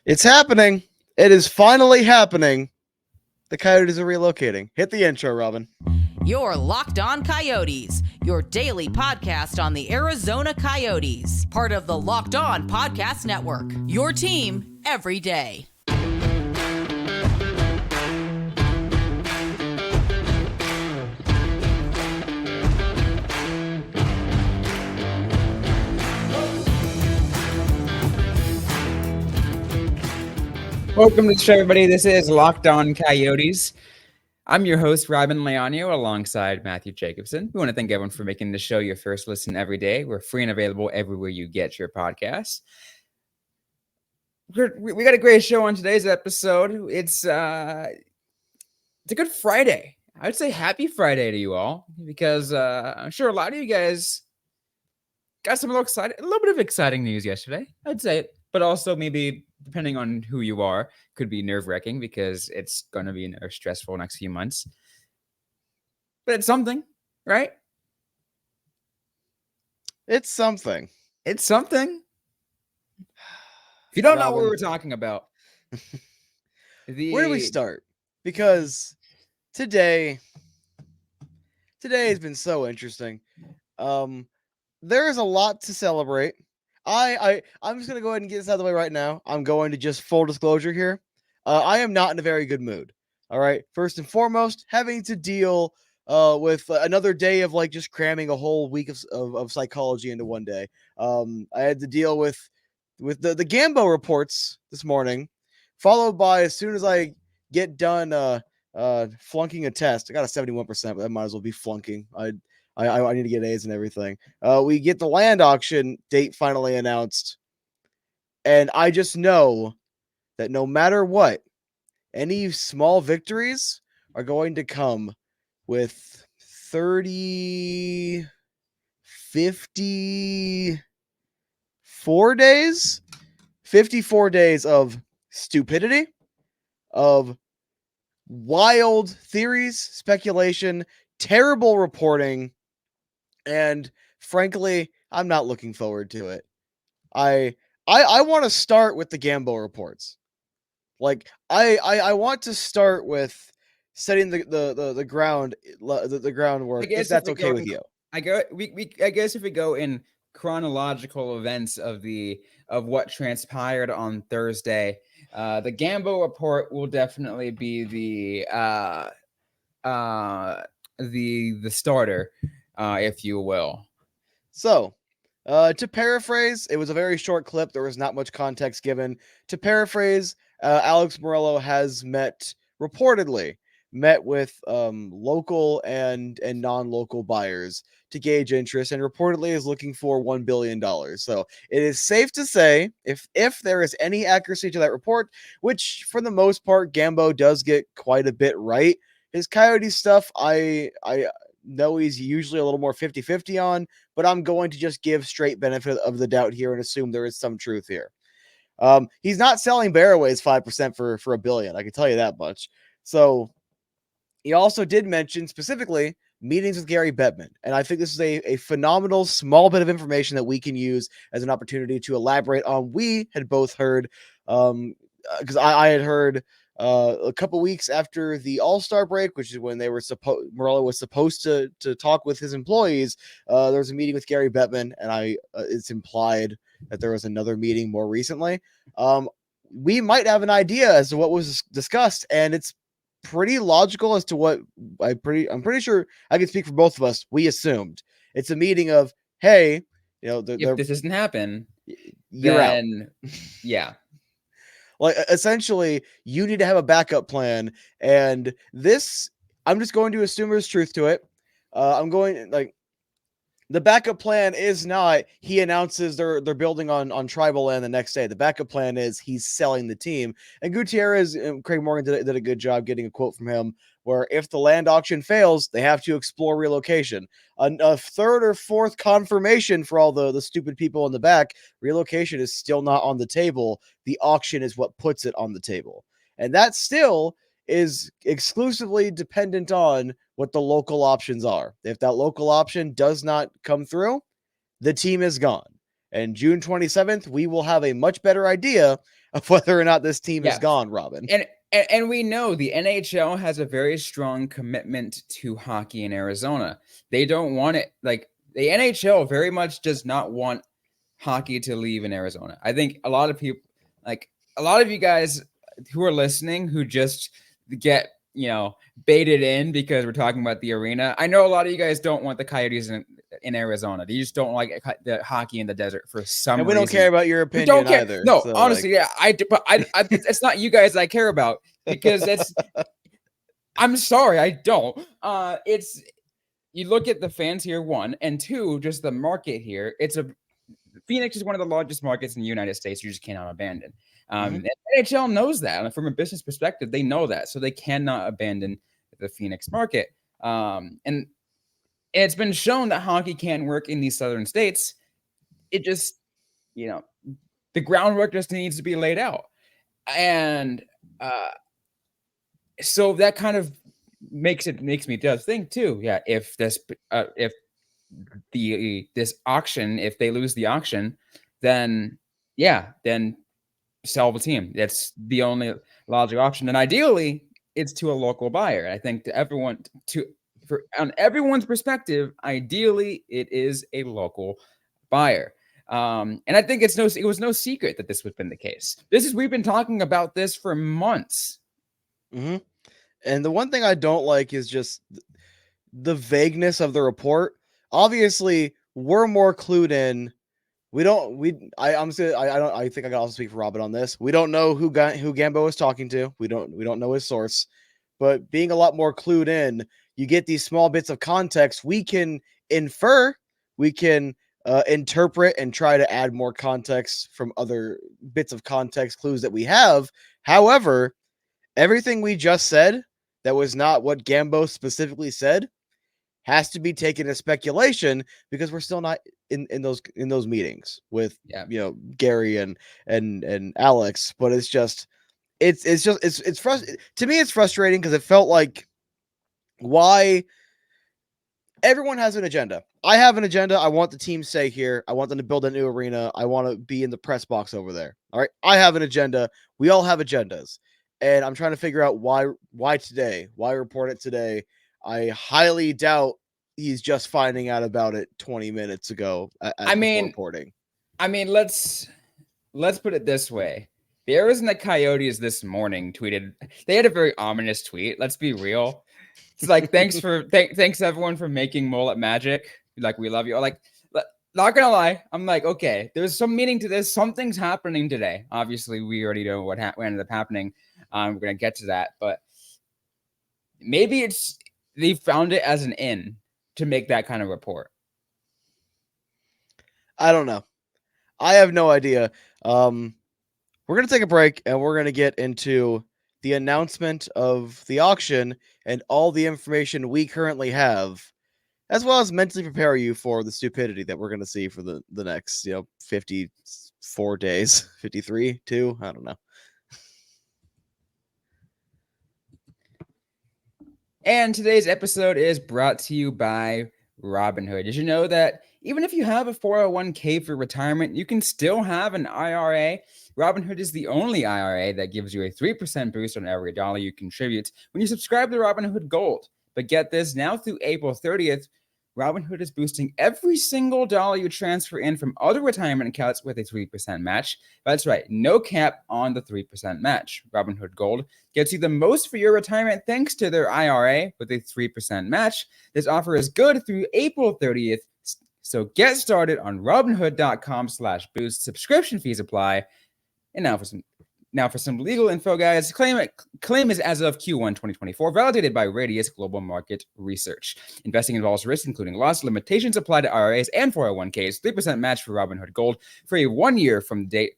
It's happening. It is finally happening. The Coyotes are relocating. Hit the intro, Robin. You're Locked On Coyotes, your daily podcast on the Arizona Coyotes, part of the Locked On Podcast Network. Your team every day. Welcome to the show, everybody. This is Locked On Coyotes. I'm your host, Robin Leonio, alongside Matthew Jacobson. We want to thank everyone for making the show your first listen every day. We're free and available everywhere you get your podcasts. We got a great show on today's episode. It's a good Friday. I would say happy Friday to you all, because I'm sure a lot of you guys got a little bit of exciting news yesterday. I'd say it, but also maybe, depending on who you are, could be nerve-wracking because it's going to be a stressful next few months. But it's something, right? It's something. It's something. If you don't know what we're talking about, where do we start? Because today has been so interesting. There is a lot to celebrate. I'm just gonna go ahead and get this out of the way right now. I'm going to just full disclosure here. I am not in a very good mood. All right. First and foremost, having to deal with another day of like just cramming a whole week of psychology into one day. I had to deal with the Gambo reports this morning, followed by, as soon as I get done flunking a test, I got a 71%, but that might as well be flunking. I need to get A's and everything. We get the land auction date finally announced, and I just know that no matter what, any small victories are going to come with 30, 54 days, 54 days of stupidity, of wild theories, speculation, terrible reporting, and frankly, I'm not looking forward to it. I want to start with the Gambo reports. Like I want to start with setting the ground the groundwork, if that's okay with you. I guess if we go in chronological events of what transpired on Thursday, the Gambo report will definitely be the starter, if you will. So, to paraphrase, it was a very short clip. There was not much context given. To paraphrase, Alex Meruelo has reportedly met with local and non-local buyers to gauge interest, and reportedly is looking for $1 billion. So it is safe to say, if there is any accuracy to that report, which for the most part Gambo does get quite a bit right. His Coyote stuff, I know he's usually a little more 50-50 on, but I'm going to just give straight benefit of the doubt here and assume there is some truth here. He's not selling Barroway's 5% for $1 billion. I can tell you that much. So he also did mention specifically meetings with Gary Bettman. And I think this is a phenomenal small bit of information that we can use as an opportunity to elaborate on. We had both heard, because I had heard a couple weeks after the All-Star break, which is when they were Meruelo was supposed to talk with his employees. There was a meeting with Gary Bettman, and it's implied that there was another meeting more recently. We might have an idea as to what was discussed, and it's pretty logical as to what I'm pretty sure I can speak for both of us. We assumed it's a meeting of, hey, if this doesn't happen, you're then out. Yeah. Like, essentially, you need to have a backup plan, and this, I'm just going to assume there's truth to it. The backup plan is not he announces they're building on tribal land the next day. The backup plan is he's selling the team. And Gutierrez and Craig Morgan did a good job getting a quote from him where, if the land auction fails, they have to explore relocation. A third or fourth confirmation for all the stupid people in the back, relocation is still not on the table. The auction is what puts it on the table. And that still is exclusively dependent on what the local options are. If that local option does not come through, the team is gone. And June 27th, we will have a much better idea of whether or not this team is gone, Robin. And we know the NHL has a very strong commitment to hockey in Arizona. They don't want it. Like, the NHL very much does not want hockey to leave in Arizona. I think a lot of people, like a lot of you guys who are listening, who just get, baited in because we're talking about the arena. I know a lot of you guys don't want the Coyotes in Arizona. You just don't like the hockey in the desert for some reason. And we don't care about your opinion don't care. either. No, so, honestly, yeah, I do, but I it's not you guys I care about, because it's. I'm sorry, I don't. It's, you look at the fans here, one, and two, just the market here. Phoenix is one of the largest markets in the United States. You just cannot abandon. And NHL knows that. And from a business perspective, they know that. So they cannot abandon the Phoenix market. And it's been shown that hockey can work in these southern states. It just, the groundwork just needs to be laid out. And so that kind of makes me just think too. Yeah, if this auction, if they lose the auction, then sell the team. That's the only logical option. And ideally, it's to a local buyer. I think on everyone's perspective, ideally, it is a local buyer. And I think it was no secret that this has been the case. We've been talking about this for months. Mm-hmm. And the one thing I don't like is just the vagueness of the report. Obviously, we're more clued in. I think I can also speak for Robin on this. We don't know who Gambo is talking to. We don't know his source. But being a lot more clued in, you get these small bits of context. We can infer, we can interpret, and try to add more context from other bits of context clues that we have. However, everything we just said that was not what Gambo specifically said has to be taken as speculation, because we're still not in those meetings with Gary and Alex. But it's frustrating to me. It's frustrating because it felt like, why everyone has an agenda. I have an agenda. I want the team to stay here. I want them to build a new arena. I want to be in the press box over there. All right. I have an agenda. We all have agendas. And I'm trying to figure out why today, why report it today. I highly doubt he's just finding out about it 20 minutes ago. Reporting. I mean, let's put it this way. The Arizona Coyotes this morning tweeted. They had a very ominous tweet. Let's be real. It's like, thanks everyone for making Mullet magic. Like, we love you. Like, not gonna lie, I'm like, okay, there's some meaning to this. Something's happening today. Obviously, we already know what ended up happening. We're gonna get to that, but maybe they found it as an in to make that kind of report. I don't know. I have no idea. We're gonna take a break, and we're gonna get into the announcement of the auction and all the information we currently have, as well as mentally prepare you for the stupidity that we're going to see for the next, 54 days, 53, 2, I don't know. And today's episode is brought to you by Robinhood. Did you know that even if you have a 401k for retirement, you can still have an IRA? Robinhood is the only IRA that gives you a 3% boost on every dollar you contribute when you subscribe to Robinhood Gold. But get this, now through April 30th, Robinhood is boosting every single dollar you transfer in from other retirement accounts with a 3% match. That's right, no cap on the 3% match. Robinhood Gold gets you the most for your retirement thanks to their IRA with a 3% match. This offer is good through April 30th. So get started on robinhood.com/boost. Subscription fees apply. And now for some legal info, guys. Claim is as of Q1 2024, validated by Radius Global Market Research. Investing involves risks, including loss. Limitations apply to IRAs and 401ks. 3% match for Robinhood Gold for a 1 year from the date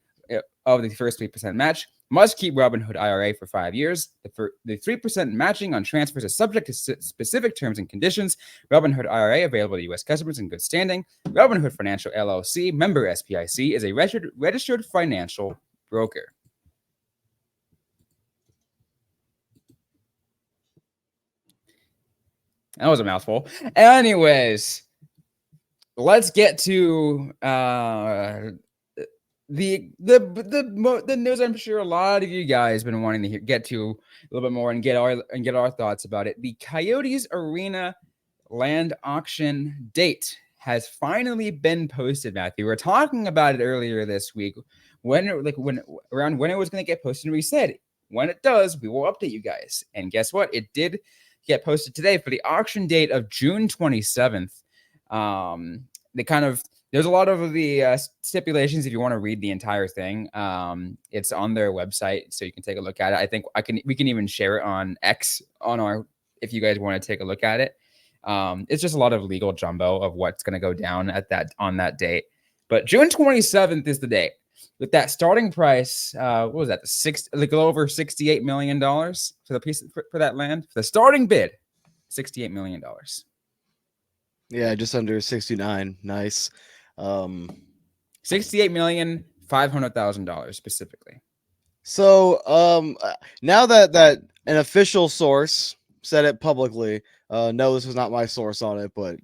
of the first 3% match. Must keep Robinhood IRA for 5 years. The 3% matching on transfers is subject to specific terms and conditions. Robinhood IRA available to U.S. customers in good standing. Robinhood Financial LLC, member SPIC, is a registered financial broker. That was a mouthful. Anyways, let's get to the news. I'm sure a lot of you guys been wanting to get to a little bit more and get our thoughts about it. The Coyotes Arena land auction date has finally been posted, Matthew. We were talking about it earlier this week when it was going to get posted. We said when it does, we will update you guys. And guess what? It did get posted today for the auction date of June 27th. There's a lot of the stipulations if you want to read the entire thing. It's on their website, so you can take a look at it. I think we can even share it on X if you guys want to take a look at it. It's just a lot of legal jumbo of what's going to go down on that date. But June 27th is the date. With that starting price, what was that? A little over $68 million for the piece for that land. For the starting bid, $68 million. Yeah, just under 69. Nice. $68,500,000 specifically. So now that an official source said it publicly, no, this was not my source on it, but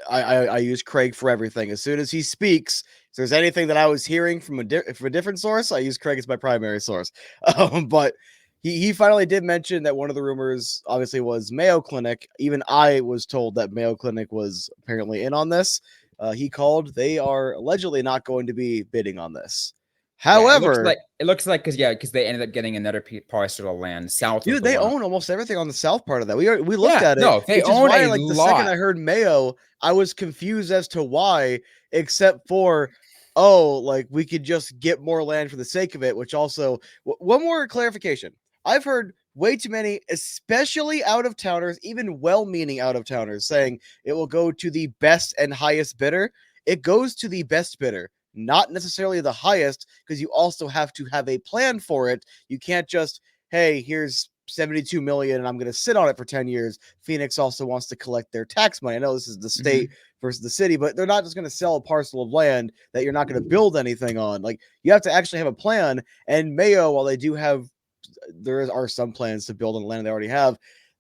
I use Craig for everything. As soon as he speaks, if there's anything that I was hearing from a different source, I use Craig as my primary source. But he finally did mention that one of the rumors obviously was Mayo Clinic. Even I was told that Mayo Clinic was apparently in on this. He called. They are allegedly not going to be bidding on this. However, it looks like because they ended up getting another parcel of land south. Dude, they own almost everything on the south part of that. We looked at it. No, they own a lot. The second I heard Mayo, I was confused as to why, except for, we could just get more land for the sake of it. Which also, one more clarification. I've heard way too many, especially out-of-towners, even well-meaning out-of-towners, saying it will go to the best and highest bidder. It goes to the best bidder. Not necessarily the highest, because you also have to have a plan for it. You can't just, hey, here's 72 million and I'm going to sit on it for 10 years. Phoenix also wants to collect their tax money. I know this is the state versus the city, but they're not just going to sell a parcel of land that you're not going to build anything on. Like, you have to actually have a plan. And Mayo, while there are some plans to build on the land they already have,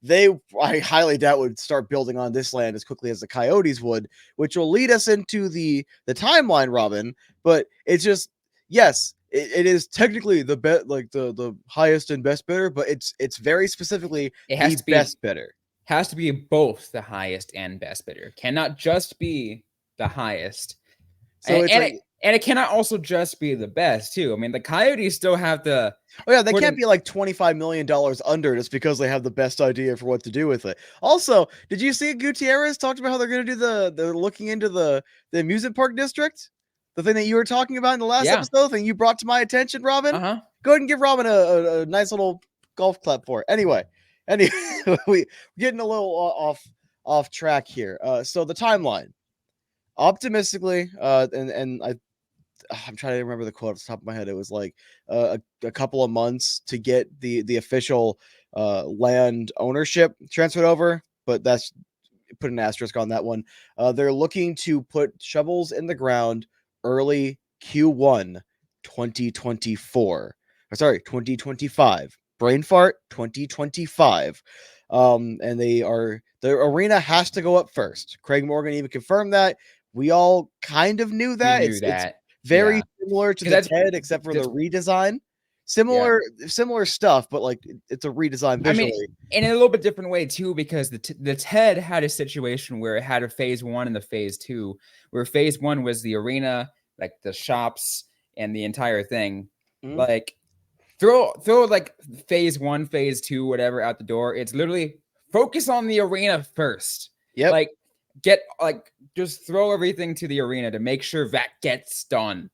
I highly doubt would start building on this land as quickly as the Coyotes would, which will lead us into the timeline, Robin. But it's just, yes, it is technically the highest and best bidder, but it's very specifically the best bidder. Has to be both the highest and best bidder. Cannot just be the highest. So and it cannot also just be the best too. I mean, the Coyotes still have to. Oh yeah, they can't be like $25 million under just because they have the best idea for what to do with it. Also, did you see Gutierrez talked about how they're going to do they're looking into the amusement park district? The thing that you were talking about in the last episode, thing you brought to my attention, Robin? Go ahead and give Robin a nice little golf clap for it. Anyway, we're getting a little off track here. So the timeline. Optimistically, and I'm trying to remember the quote off the top of my head. It was like a couple of months to get the official land ownership transferred over, but that's put an asterisk on that one. They're looking to put shovels in the ground early Q1 2024. 2025. Brain fart, 2025. And the arena has to go up first. Craig Morgan even confirmed that. We all kind of knew that. It's very similar to the TED, except for the redesign. Similar stuff, but like it's a redesign visually. I mean, in a little bit different way too, because the TED had a situation where it had a phase 1 and the phase 2, where phase 1 was the arena, like the shops and the entire thing. Like throw like phase 1, phase 2, whatever out the door. It's literally focus on the arena first. Yep. Like just throw everything to the arena to make sure that gets done.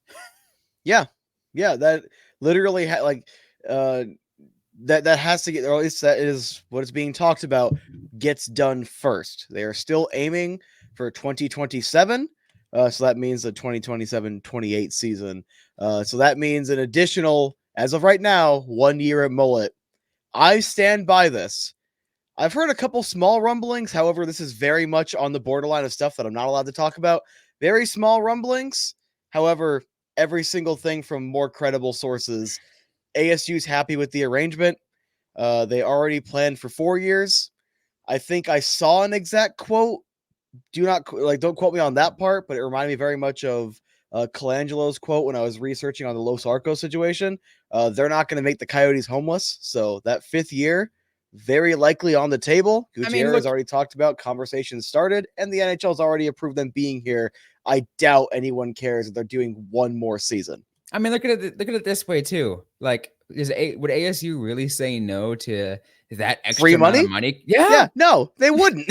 Yeah, that literally that has to get, or at least that is what is being talked about, gets done first. They are still aiming for 2027. So that means the 2027-28 season. So that means an additional, as of right now, 1 year at Mullet. I stand by this. I've heard a couple small rumblings. However, this is very much on the borderline of stuff that I'm not allowed to talk about. Very small rumblings. However, every single thing from more credible sources. ASU's happy with the arrangement. They already planned for 4 years. I think I saw an exact quote, don't quote me on that part, but it reminded me very much of Colangelo's quote when I was researching on the Los Arcos situation. They're not going to make the Coyotes homeless, so that 5th year very likely on the table. Gutierrez has already talked about, conversations started, and the NHL's already approved them being here. I doubt anyone cares that they're doing one more season. I mean, look at it this way too. Like, would ASU really say no to that extra free amount of money? Yeah, no, they wouldn't.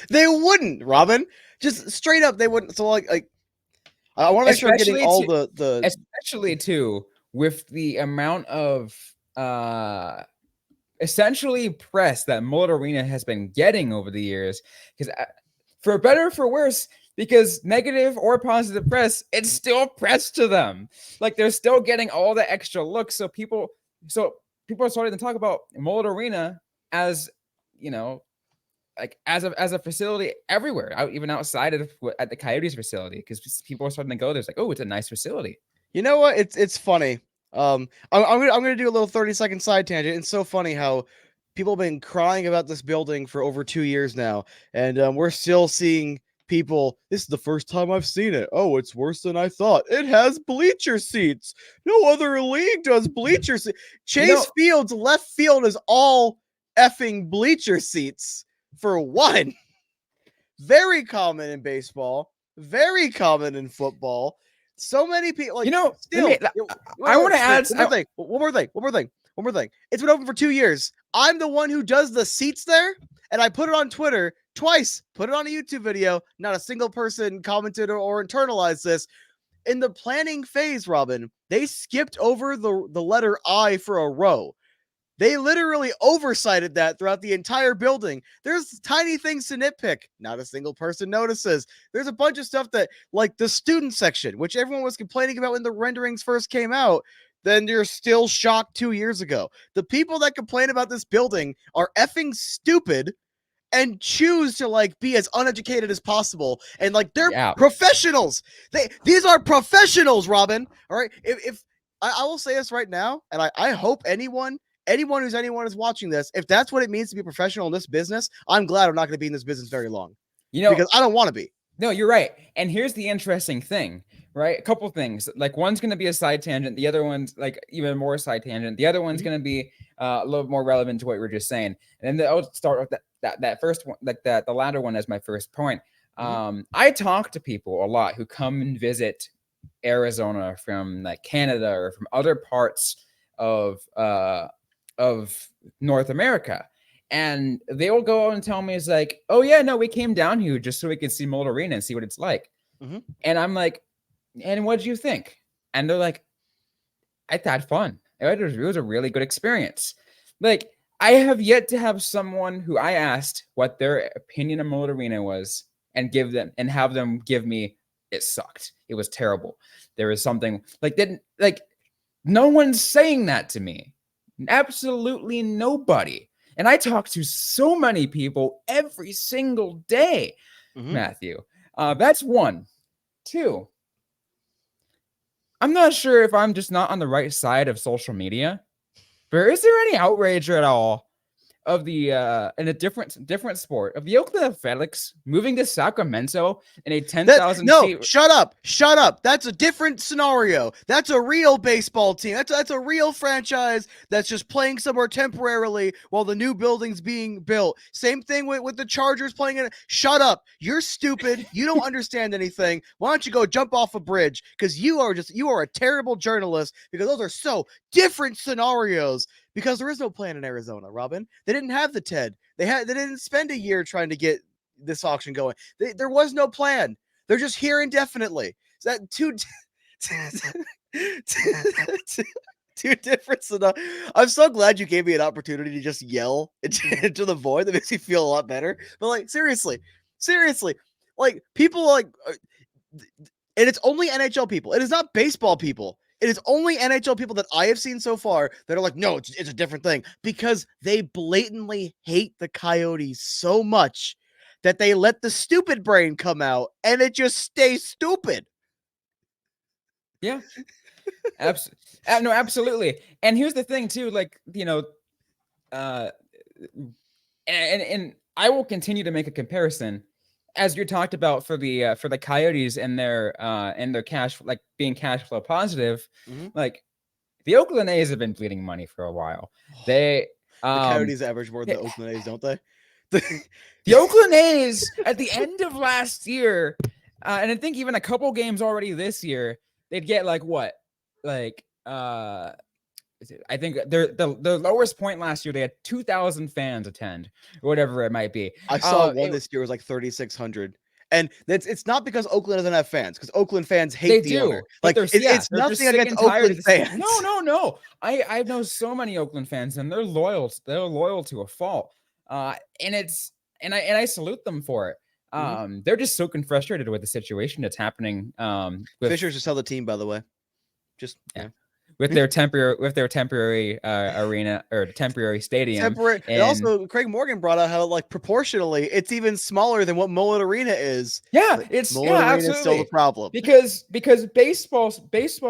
They wouldn't, Robin. Just straight up, they wouldn't. So like I want to make sure I'm getting all the especially too with the amount of essentially press that Mullet Arena has been getting over the years, because for better or for worse, because negative or positive press, it's still press to them. Like, they're still getting all the extra looks. So people are starting to talk about Mullet Arena as, like as a facility everywhere, even outside of at the Coyotes facility, because people are starting to go there. It's like, oh, it's a nice facility. You know what? It's funny. I'm gonna do a little 30-second side tangent. It's so funny how people have been crying about this building for over 2 years now, and we're still seeing people. This is the first time I've seen it. Oh, it's worse than I thought. It has bleacher seats. No other league does bleacher seats. Chase Field's left field is all effing bleacher seats for one. Very common in baseball. Very common in football. So many people, still. I want to add one more thing. It's been open for 2 years. I'm the one who does the seats there, and I put it on Twitter twice. Put it on a YouTube video. Not a single person commented or internalized this. In the planning phase, Robin, they skipped over the letter I for a row. They literally oversighted that throughout the entire building. There's tiny things to nitpick. Not a single person notices. There's a bunch of stuff that, like the student section, which everyone was complaining about when the renderings first came out, then you're still shocked 2 years ago. The people that complain about this building are effing stupid and choose to be as uneducated as possible. And they're professionals. These are professionals, Robin. All right. If I will say this right now, and I hope anyone who's watching this, if that's what it means to be a professional in this business, I'm glad I'm not going to be in this business very long. Because I don't want to be. No, you're right. And here's the interesting thing, right? A couple things. Like, one's going to be a side tangent. The other one's even more side tangent. The other one's going to be a little more relevant to what we were just saying. And then I'll start with that first one, the latter one as my first point. I talk to people a lot who come and visit Arizona from Canada or from other parts of North America, and they will go out and tell me, it's like, oh yeah, no, we came down here just so we could see Mullet Arena and see what it's like. And I'm like, and what did you think? And they're like, I had fun. It was a really good experience. Like, I have yet to have someone who I asked what their opinion of Mullet Arena was and have them give me, it sucked. It was terrible. There was something no one's saying that to me. Absolutely nobody. And I talk to so many people every single day, Matthew. That's one. Two, I'm not sure if I'm just not on the right side of social media, but is there any outrage at all of the in a different sport of the Oakland Athletics moving to Sacramento in a 10,000 seat? Shut up. That's a different scenario. That's a real baseball team. That's a real franchise that's just playing somewhere temporarily while the new building's being built. Same thing with the Chargers playing it. Shut up. You're stupid. You don't understand anything. Why don't you go jump off a bridge? Because you are a terrible journalist, because those are so different scenarios. Because there is no plan in Arizona, Robin. They didn't have the TED. They didn't spend a year trying to get this auction going. There was no plan. They're just here indefinitely. So that two different scenarios. I'm so glad you gave me an opportunity to just yell into the void. That makes me feel a lot better. But seriously, people and it's only NHL people. It is not baseball people. It is only NHL people that I have seen so far that are like, no, it's a different thing, because they blatantly hate the Coyotes so much that they let the stupid brain come out and it just stays stupid. Yeah, no, absolutely. And here's the thing too, and I will continue to make a comparison as you talked about for the Coyotes and their cash, like being cash flow positive, like the Oakland A's have been bleeding money for a while. They the Coyotes average more than the Oakland A's, don't they? The Oakland A's at the end of last year, and I think even a couple games already this year, they'd get like what, like I think the lowest point last year they had 2,000 fans attend, or whatever it might be. I saw one this year was like 3,600. And it's not because Oakland doesn't have fans, because Oakland fans hate the owner. Like it's nothing against Oakland fans. No. I know so many Oakland fans, and they're loyal. They're loyal to a fault. And I salute them for it. They're just so frustrated with the situation that's happening. Fisher's just sell the team, by the way. Just yeah. With their temporary arena or temporary stadium. And also Craig Morgan brought out how like proportionally it's even smaller than what Mullet Arena is. Yeah, it's Mullet Arena absolutely is still the problem. Because baseball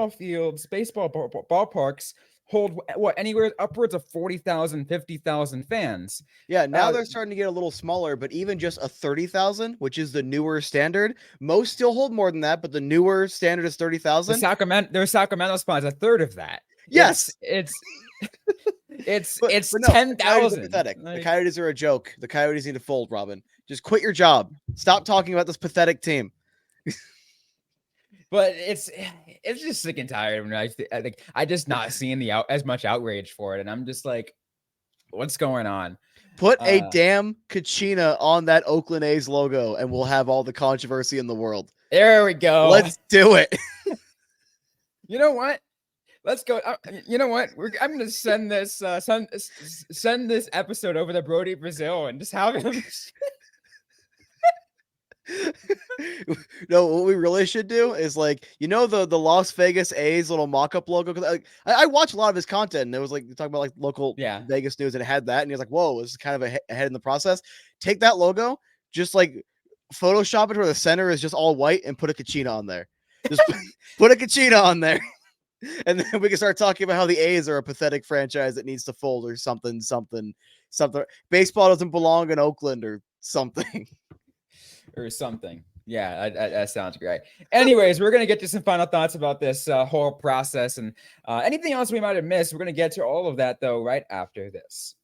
fields, baseball ballparks hold what, anywhere upwards of 40,000, 50,000 fans. Yeah, now they're starting to get a little smaller, but even just a 30,000, which is the newer standard, most still hold more than that, but the newer standard is 30,000. Their Sacramento spot is a third of that. Yes, it's 10,000. 10,000. Pathetic. The Coyotes are a joke. The Coyotes need to fold, Robin. Just quit your job. Stop talking about this pathetic team. But it's just sick and tired when I think I just not seeing as much outrage for it, and I'm just like, what's going on? Put a damn Kachina on that Oakland A's logo, and we'll have all the controversy in the world. There we go. Let's do it. You know what? Let's go. You know what? I'm gonna send this send this episode over to Brody Brazil and just have him. No, what we really should do is like, the Las Vegas A's little mock-up logo. Cause I watch a lot of his content, and it was like talking about like local Vegas news, and it had that, and he was like, "Whoa, this is kind of ahead in the process." Take that logo, just like Photoshop it where the center is just all white, and put a Kachina on there. Just put a Kachina on there, and then we can start talking about how the A's are a pathetic franchise that needs to fold or something. Baseball doesn't belong in Oakland or something. Or something. Yeah, that sounds great. Anyways, we're going to get to some final thoughts about this whole process, and anything else we might have missed. We're going to get to all of that, though, right after this.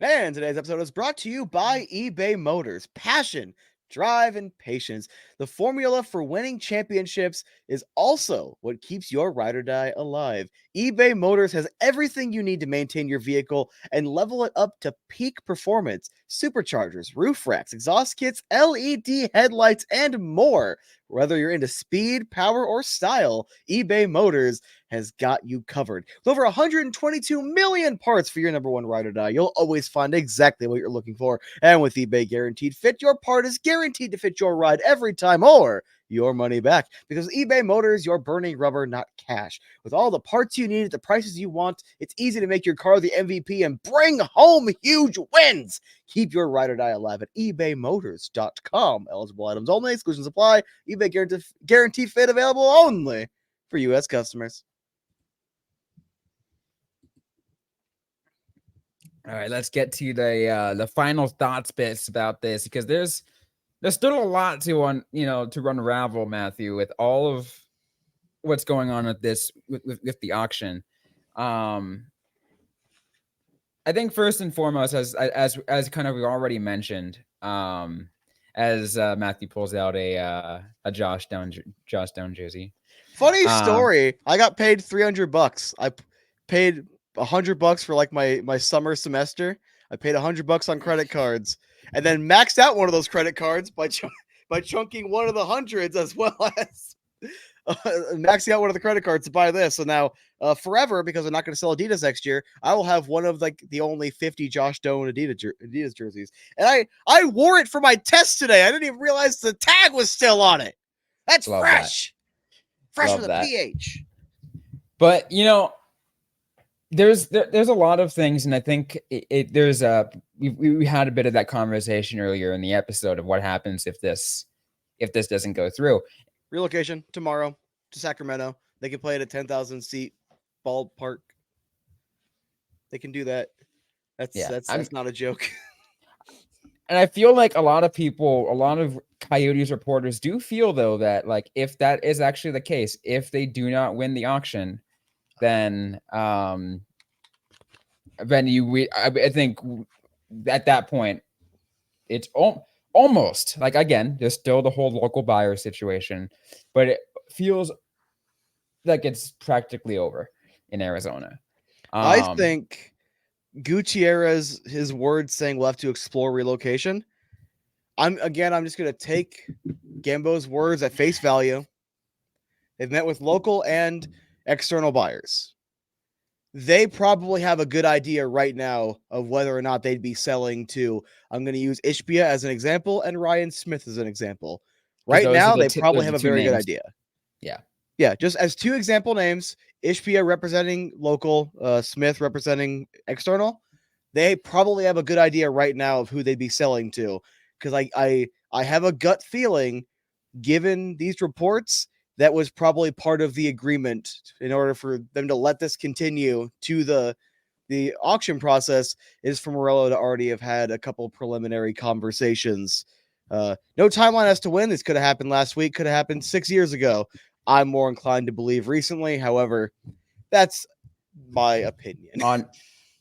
And today's episode is brought to you by eBay Motors. Passion, drive, and patience. The formula for winning championships is also what keeps your ride or die alive. eBay Motors has everything you need to maintain your vehicle and level it up to peak performance. Superchargers, roof racks, exhaust kits, LED headlights, and more. Whether you're into speed, power, or style, eBay Motors has got you covered. With over 122 million parts for your number one ride or die, you'll always find exactly what you're looking for. And with eBay Guaranteed Fit, your part is guaranteed to fit your ride every time, or your money back. Because eBay Motors, you're burning rubber, not cash. With all the parts you need at the prices you want, it's easy to make your car the MVP and bring home huge wins. Keep your ride or die alive at ebaymotors.com. Eligible items only. Exclusions apply. eBay Guarantee Fit available only for U.S. customers. All right, let's get to the final thoughts bits about this, because there's still a lot to unravel, Matthew, with all of what's going on with this with the auction. I think first and foremost, as kind of we already mentioned, as Matthew pulls out a Josh Down jersey. Funny story. I got paid $300. I paid $100 for like my summer semester. I paid $100 on credit cards, and then maxed out one of those credit cards by chunking one of the hundreds, as well as maxing out one of the credit cards to buy this. So now forever, because I'm not going to sell Adidas next year, I will have one of like the only 50 Josh Doan Adidas jerseys. And I wore it for my test today. I didn't even realize the tag was still on it. That's Love fresh. That. Fresh Love with a that. PH. But there's a lot of things, and I think we had a bit of that conversation earlier in the episode of what happens if this doesn't go through. Relocation tomorrow to Sacramento. They can play at a 10,000 seat ballpark. They can do that. That's not a joke. I feel like a lot of people, a lot of Coyotes reporters do feel though that like if that is actually the case, if they do not win the auction, then I think at that point it's almost like, again, there's still the whole local buyer situation, but it feels like it's practically over in Arizona. I think Gutierrez, his words saying we'll have to explore relocation. I'm just gonna take Gambo's words at face value. They've met with local and external buyers. They probably have a good idea right now of whether or not they'd be selling to. I'm going to use Ishbia as an example and Ryan Smith as an example. Right now, they probably have a very good idea. Yeah, just as two example names, Ishbia representing local, Smith representing external. They probably have a good idea right now of who they'd be selling to, because I have a gut feeling, given these reports, that was probably part of the agreement in order for them to let this continue to the auction process, is for Meruelo to already have had a couple preliminary conversations. No timeline as to when this could have happened last week, could have happened 6 years ago. I'm more inclined to believe recently. However, that's my opinion. On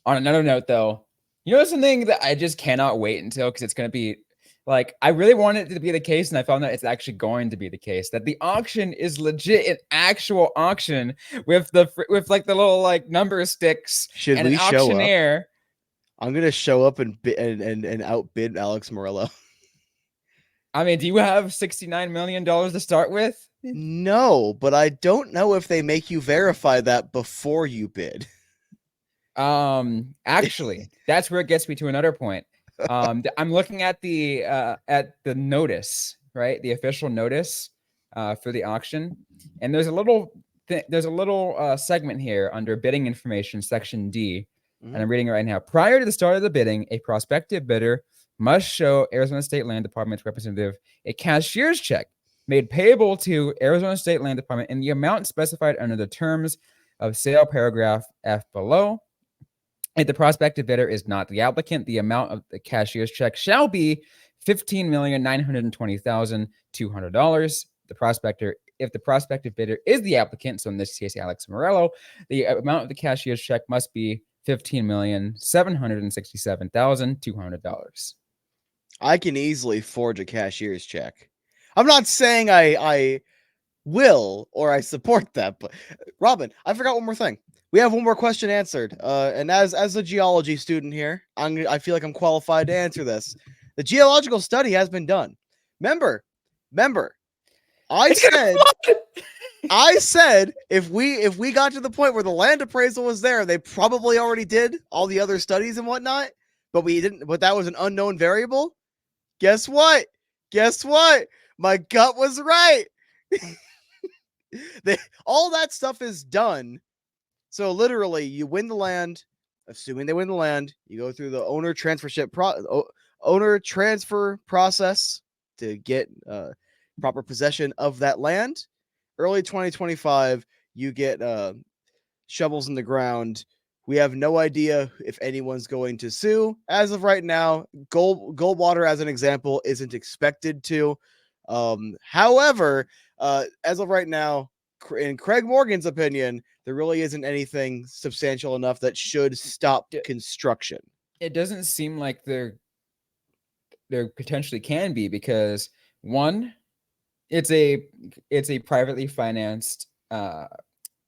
another note, though, something that I just cannot wait until, because it's going to be like, I really want it to be the case, and I found that it's actually going to be the case, that the auction is legit, an actual auction with like the little like number sticks. Should and we an show auctioneer. up? I'm gonna show up and outbid Alex Meruelo. I mean, do you have $69 million to start with? No, but I don't know if they make you verify that before you bid. Actually, that's where it gets me to another point. I'm looking at the notice, right? The official notice for the auction, and there's a little segment here under bidding information, section D, and I'm reading it right now. Prior to the start of the bidding, a prospective bidder must show Arizona State Land Department's representative a cashier's check made payable to Arizona State Land Department in the amount specified under the terms of sale paragraph F below. If the prospective bidder is not the applicant, the amount of the cashier's check shall be $15,920,200. If the prospective bidder is the applicant, so in this case, Alex Meruelo, the amount of the cashier's check must be $15,767,200. I can easily forge a cashier's check. I'm not saying I will or I support that, but Robin, I forgot one more thing. We have one more question answered, and as a geology student here, I feel like I'm qualified to answer this. The geological study has been done. Remember, I said if we got to the point where the land appraisal was there, they probably already did all the other studies and whatnot, but we didn't. But that was an unknown variable. Guess what? My gut was right. All that stuff is done. So literally, you win the land, assuming they win the land, you go through the owner transfer process to get proper possession of that land. Early 2025, you get shovels in the ground. We have no idea if anyone's going to sue. As of right now, Goldwater, as an example, isn't expected to. However, as of right now, in Craig Morgan's opinion, there really isn't anything substantial enough that should stop construction. It doesn't seem like there potentially can be, because one, it's a privately financed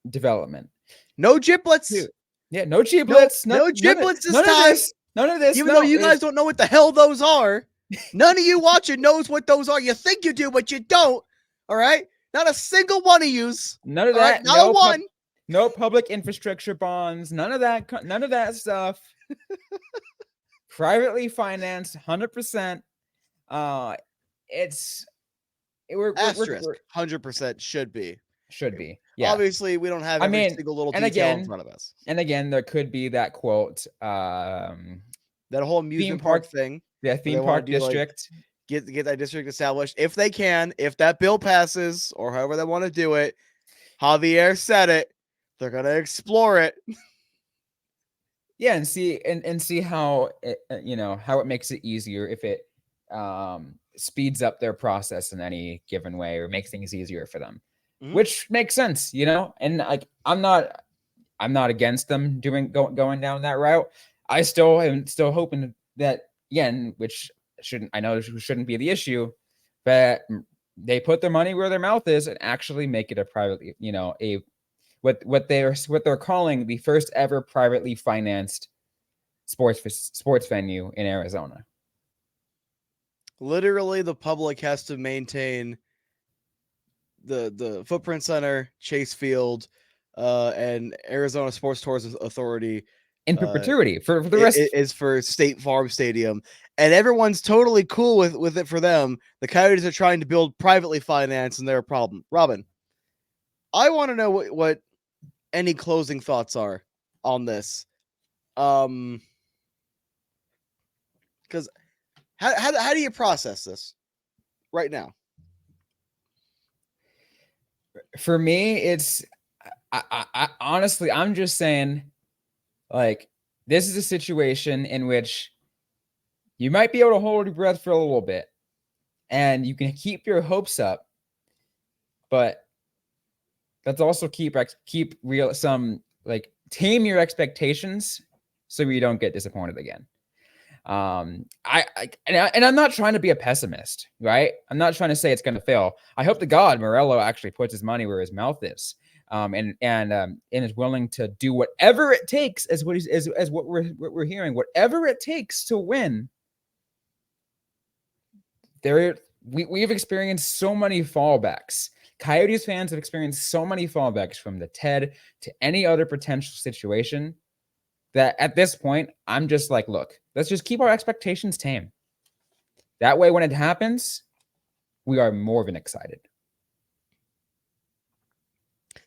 development. No giblets. Yeah, no giblets. No giblets this time. None of this. Even though you guys don't know what the hell those are. None of you watching knows what those are. You think you do, but you don't. All right? Not a single one of yous. None of that. Right? Not a one. No public infrastructure bonds. None of that stuff. Privately financed, 100%. Asterisk, 100% should be. Should be. Yeah. Obviously, we don't have every single little detail in front of us. And again, there could be that quote. That whole amusement park thing. Yeah, theme park district. Like, get that district established if they can. If that bill passes, or however they want to do it. Javier said it. They're gonna explore it. Yeah, and see how it, how it makes it easier if it speeds up their process in any given way or makes things easier for them, Mhm. which makes sense, and like I'm not against them going down that route. I still am hoping that, again, which shouldn't be the issue, but they put their money where their mouth is and actually make it a privately, what they're calling the first ever privately financed sports venue in Arizona. Literally, the public has to maintain the Footprint Center, Chase Field, and Arizona Sports Tourism Authority In perpetuity for the rest. Is for State Farm Stadium, and everyone's totally cool with it for them. The Coyotes are trying to build privately financed, and they're a problem. Robin, I want to know what any closing thoughts are on this. Because how do you process this right now? For me, it's I honestly, I'm just saying, like, this is a situation in which you might be able to hold your breath for a little bit and you can keep your hopes up, but let's also tame your expectations so you don't get disappointed again. And I'm not trying to be a pessimist, right? I'm not trying to say it's going to fail. I hope to God Meruelo actually puts his money where his mouth is, and is willing to do whatever it takes, as what we're hearing, whatever it takes to win. We've experienced so many fallbacks. Coyotes fans have experienced so many fallbacks from the TED to any other potential situation that at this point, I'm just like, look, let's just keep our expectations tame. That way, when it happens, we are more than excited.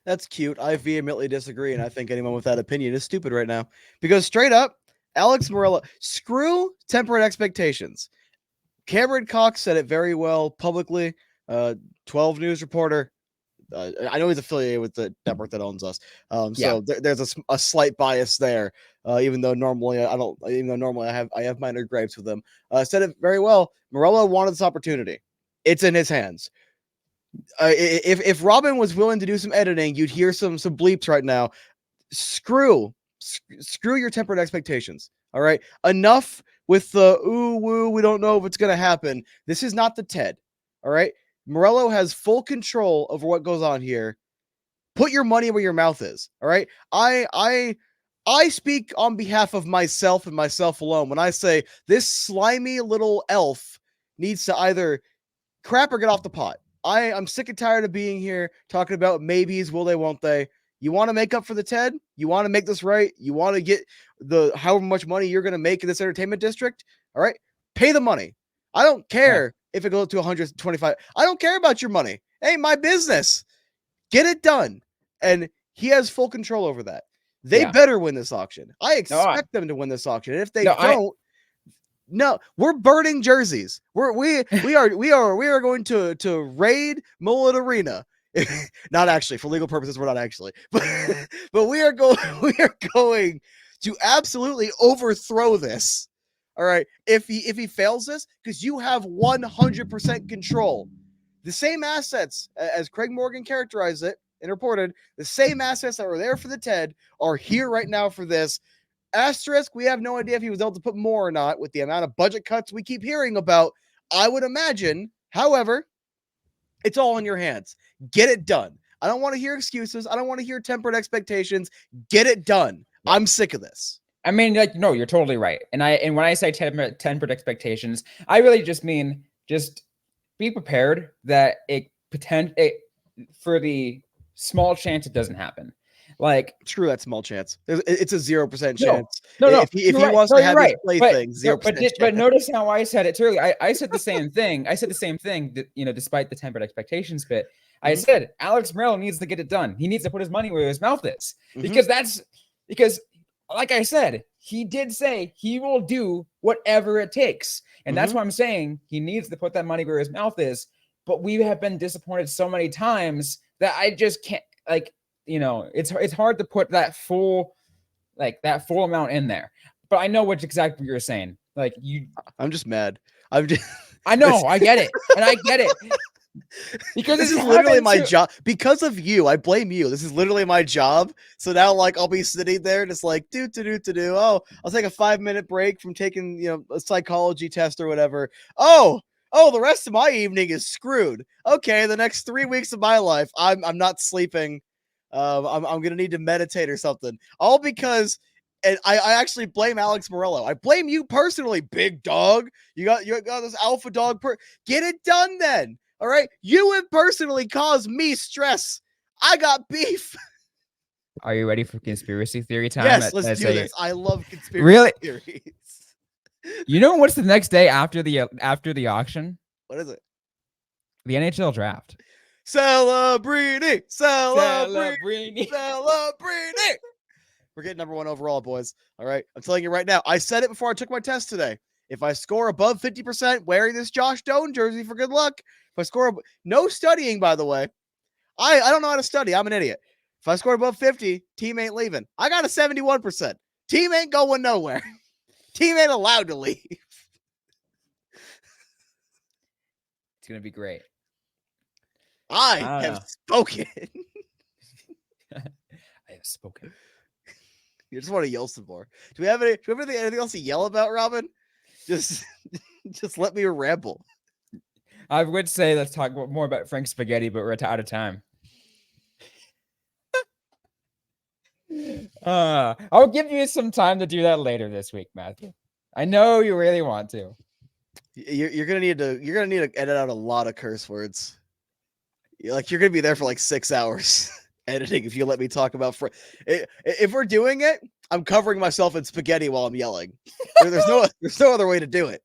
That's cute. I vehemently disagree, and I think anyone with that opinion is stupid right now. Because straight up, Alex Meruelo, screw temperate expectations. Cameron Cox said it very well publicly. 12 News reporter. I know he's affiliated with the network that owns us. So there's a slight bias there. Even though normally I don't. Even though normally I have minor gripes with him. Said it very well. Meruelo wanted this opportunity. It's in his hands. If Robin was willing to do some editing, you'd hear some bleeps right now. Screw your tempered expectations. All right, enough with the ooh woo. We don't know if it's gonna happen. This is not the TED. All right, Meruelo has full control over what goes on here. Put your money where your mouth is. All right, I speak on behalf of myself and myself alone when I say this slimy little elf needs to either crap or get off the pot. I'm sick and tired of being here talking about maybes, will they, won't they? You want to make up for the TED? You want to make this right? You want to get the however much money you're going to make in this entertainment district? All right, pay the money. I don't care if it goes to 125. I don't care about your money. It ain't my business. Get it done. And he has full control over that. They better win this auction. I expect them to win this auction. And if they don't, no, we're burning jerseys. We are going to raid Mullet Arena. Not actually, for legal purposes, we're not actually. But we are going to absolutely overthrow this. All right. If he fails this, because you have 100% control. The same assets, as Craig Morgan characterized it and reported, the same assets that were there for the TED are here right now for this. Asterisk, we have no idea if he was able to put more or not with the amount of budget cuts we keep hearing about. I would imagine, however, it's all in your hands. Get it done. I don't want to hear excuses. I don't want to hear tempered expectations. Get it done. I'm sick of this. I mean, like, no, you're totally right. And when I say tempered expectations, I really just mean just be prepared that for the small chance it doesn't happen. Like, screw that small chance. It's a 0% chance. No. If he wants to have his plaything, 0%. But notice how I said it earlier. I said the same thing. I said the same thing. That, despite the tempered expectations bit, I said Alex Meruelo needs to get it done. He needs to put his money where his mouth is, because, like I said, he did say he will do whatever it takes, and that's why I'm saying he needs to put that money where his mouth is. But we have been disappointed so many times that I just can't it's hard to put that full amount in there. But I know what exactly you're saying. I'm just mad. I know, I get it, and I get it. Because this is literally my job. Because of you, I blame you. This is literally my job. So now, like, I'll be sitting there just like do. Oh, I'll take a 5-minute break from taking a psychology test or whatever. Oh, the rest of my evening is screwed. Okay, the next 3 weeks of my life, I'm not sleeping. I'm gonna need to meditate or something. All because. And I actually blame Alex Meruelo. I blame you personally, big dog. You got this alpha dog. Get it done then. All right. You have personally caused me stress. I got beef. Are you ready for conspiracy theory time? Yes, let's do this. I love conspiracy theories. You know what's the next day after the auction? What is it? The NHL draft. Celebrini. We're getting number 1 overall, boys. All right. I'm telling you right now. I said it before I took my test today. If I score above 50% wearing this Josh Doan jersey for good luck, if I score no studying, by the way, I don't know how to study. I'm an idiot. If I score above 50, team ain't leaving. I got a 71%. Team ain't going nowhere. Team ain't allowed to leave. It's going to be great. I have spoken. I have spoken. You just want to yell some more. Do we have anything else to yell about, Robin? Just let me ramble. I would say let's talk more about Frank Spaghetti, but we're out of time. I'll give you some time to do that later this week, Matthew. I know you really want to. You're gonna need to edit out a lot of curse words. You're gonna be there for like 6 hours editing if you let me talk about. If we're doing it, I'm covering myself in spaghetti while I'm yelling. There's no other way to do it.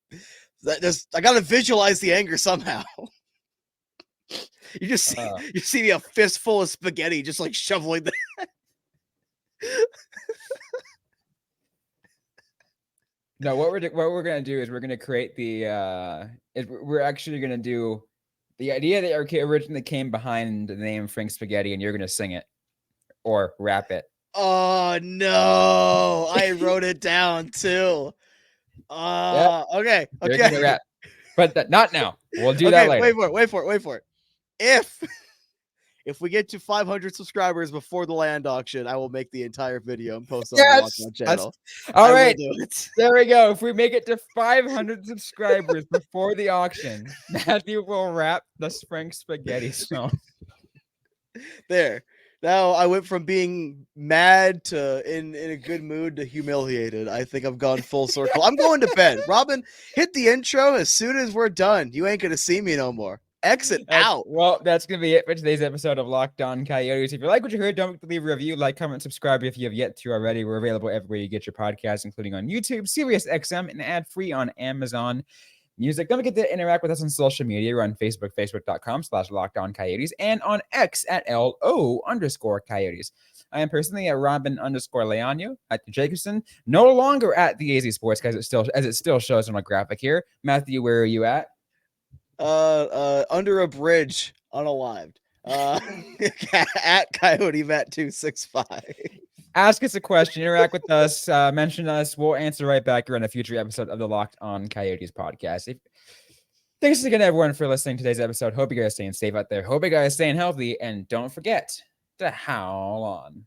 I gotta visualize the anger somehow. You see me a fistful of spaghetti just like shoveling the. No, what we're gonna do is we're gonna create we're actually gonna do the idea that originally came behind the name Frank Spaghetti, and you're gonna sing it or rap it. Oh no! I wrote it down too. Okay. You're gonna rap, but not now. We'll do that later. Wait for it. If we get to 500 subscribers before the land auction, I will make the entire video and post on the Lockdown channel. All right, there we go. If we make it to 500 subscribers before the auction, Matthew will rap the Frank Spaghetti song. There. Now I went from being mad to in a good mood to humiliated. I think I've gone full circle. I'm going to bed. Robin, hit the intro as soon as we're done. You ain't going to see me no more. Exit out. Well, that's going to be it for today's episode of Locked On Coyotes. If you like what you heard, don't forget to leave a review, like, comment, subscribe if you have yet to already. We're available everywhere you get your podcasts, including on YouTube, SiriusXM, and ad-free on Amazon Music. Don't forget to interact with us on social media. We're on Facebook, facebook.com/LockedOnCoyotes, and on X at LO_Coyotes. I am personally at Robin_Leano, at the Jacobson, no longer at the AZ Sports as it still shows on my graphic here. Matthew, where are you at? Under a bridge, unalived. At Coyote Matt 265. Ask us a question, interact with us, mention us. We'll answer right back here on a future episode of the Locked On Coyotes podcast. Thanks again, everyone, for listening to today's episode. Hope you guys are staying safe out there. Hope you guys are staying healthy. And don't forget to howl on.